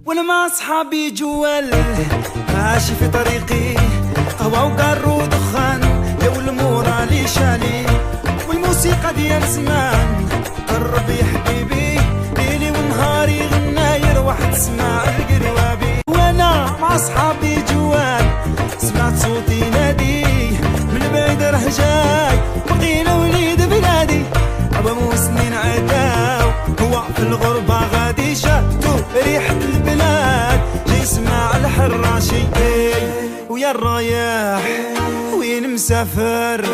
وانا مع اصحابي جوال ماشي في طريقي، قهوة وقارو ودخان يا والمورا لي شالي، والموسيقى ديال زمان قرب يا حبيبي، ليلي ونهاري غناير واحد سماع القروابي. وانا مع اصحابي جوال سمعت صوتي ينادي من بعيد راه جاي، بقينا وليد بلادي ابا سنين عداو، هو في الغربة غادي شاتو ريحة البلاد، جاي يسمع الحراشي ويا الرايح وين مسافر،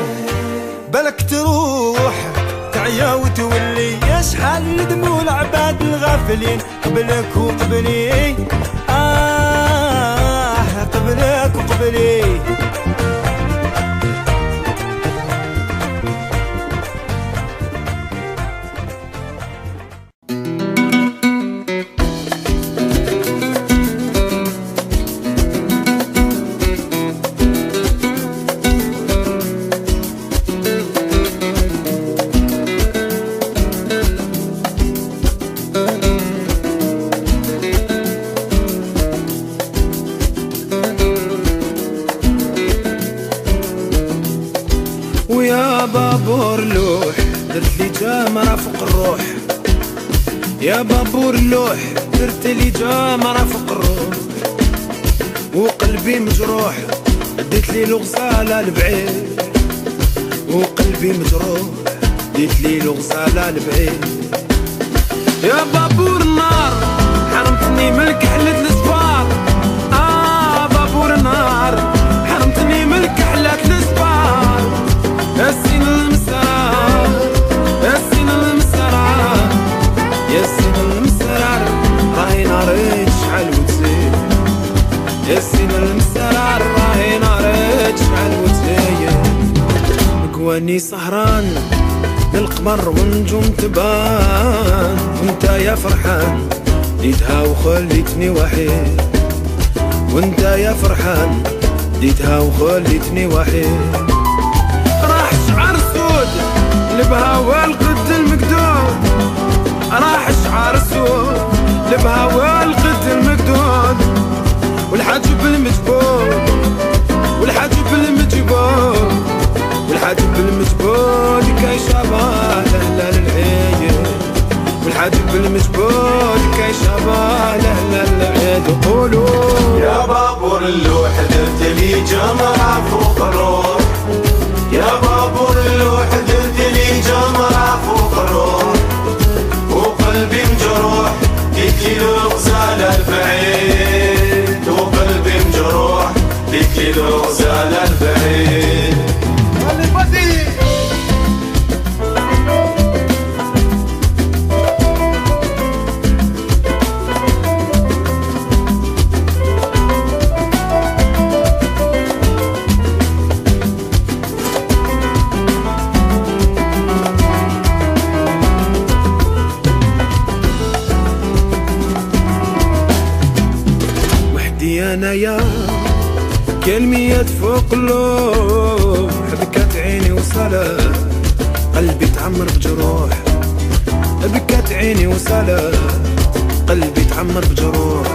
بالك تروح تعيا وتولي، يا شحال دمو العباد الغافلين قبلك وقبلي، قبلك وقبلي. ويا بابور لوح درت لي جامرة فوق الروح، يا بابور لوح درت لي جامرة فوق الروح، وقلبي مجروح ديت لي الغزالة لبعيد، وقلبي مجروح ديت لي الغزالة لبعيد. يا بابور النار حرمتني من كحلة الصبار، بابور النار حرمتني من كحلة الصبار، يا سين المسرار يا سين المسرار يا سين المسرار، راهي ناري تشعل وتزيد، يا سين المسرار راهي ناري تشعل وتزيد. مكواني سهران للقمر والنجوم تبان، وانت يا فرحان ديتها وخليتني وحيد، وانت يا فرحان ديتها وخليتني وحيد. راح شعر سود لبهوا القد المقدود، راح شعر سود لبهوا القد المقدود، والحجب المجبود والحجب المجبود والحجب المجبود كي شبه لهلا للعيد، والحجب المجبود كي شبه لهلا للعيد. وقولوا يا بابور اللوح درت لي جمرة فوق الروح، يا بابور اللوح درت لي جمرة فوق الروح، وقلبي مجروح ديت لي الغزالة البعيد، وقلبي مجروح ديت لي الغزالة البعيد. انايا كلميات فوق اللوح، بكات عيني وصلت قلبي تعمر بجروح، بكات عيني وصلت قلبي تعمر بجروح.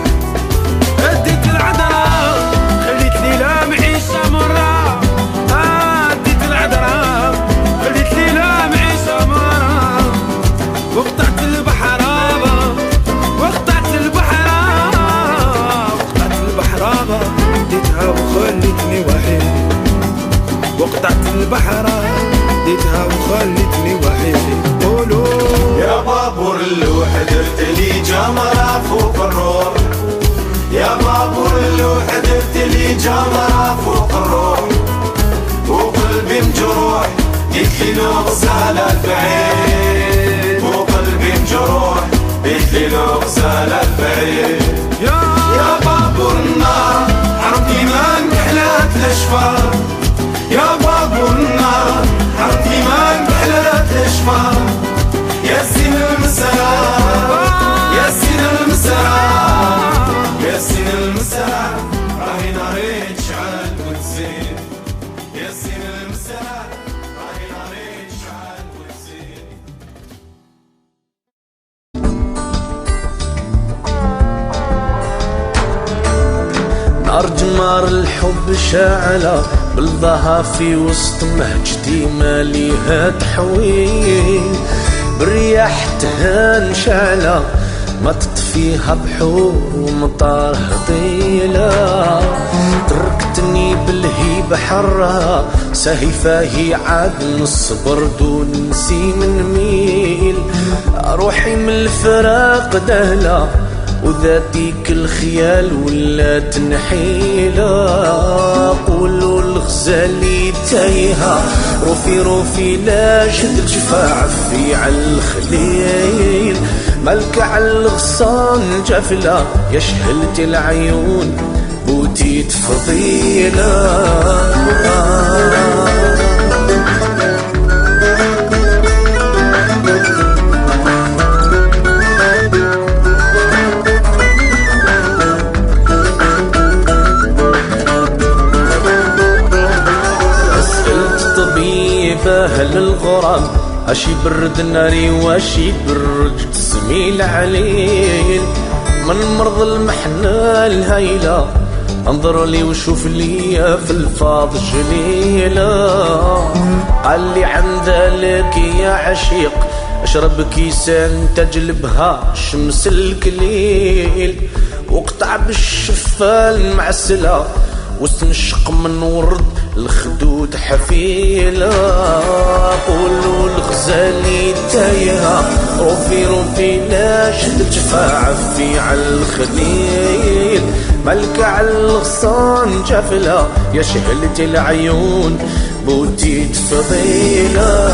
اديت العذرة خليت لي لا معيشة مرة، اديت العذرة خليت لي لا معيشة مرة، وقطعت البحرابة وقطعت البحرابة وقطعت البحرابة ديتها وخليتني وحيد، وقطعت البحرة ديتها وخليتني وحيد. قولوا يا بابور اللوح درت لي جمرة فوق الروح، يا بابور اللوح درت لي جمرة فوق الروح، وقلبي مجروح ديت لي الغزالة البعيد، وقلبي مجروح ديت لي الغزالة البعيد. يا بابور النار حرمتي من كحلات الاشفار، يا بابور النار حرمتي من كحلات الاشفار، يا سين المسرار يا سين المسرار يا سين المسرار، راهي ناري تشعل وتزيد، يا سين المسرار راهي ناري تشعل وتزيد. نار الحب شاعلة بالضها في وسط مهجتي ماليها تحويل، بالرياح تهان شعلة ما تطفيها بحور ومطار هطيلة. تركتني بالهيبة حرة سهيفة هي عاد نص برد ونسي من ميل، روحي من الفراق دهلة وذاتيك الخيال ولا تنحيلة. قولوا الغزالي تايهة روفي لا شد الجفاع في على الخليل، ملكة على الغصان جفلة يا شهلت العيون بوتيت فضيلة. هل الغرام اشي برد ناري واشي برد زميل عليل، من مرض المحنة الهيلة انظر لي وشوف لي في الفاظ جليلة. قال لي عن ذلك يا عشيق اشرب كيسان تجلبها شمس الكليل، واقطع بالشفة المعسلة واستنشق من ورد الخدود حفيلة. قولوا الغزالي تايهة روفي لا شد الجفاع في على الخليل، ملكة على الغصان جفلة يا شهلة العيون بوتيت فضيلة.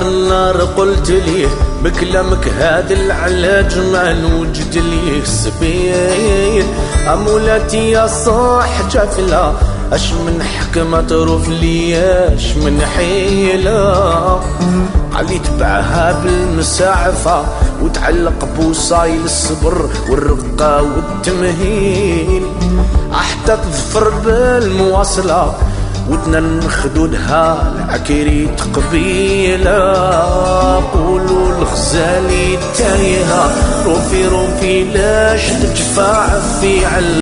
النار قلت ليه بكلامك هذا العلاج ما نوجد ليه سبيل، أمولاتي يا صاح جفلة اش من حكمة تروف لياش من حيلة. علي تبعها بالمساعفة وتعلق بوصايل الصبر والرقة والتمهيل، حتى تظفر بالمواصلة وتنن خدودها العكريت قبيلة. قولوا الغزالي تايهة روفي لا شد جفاع في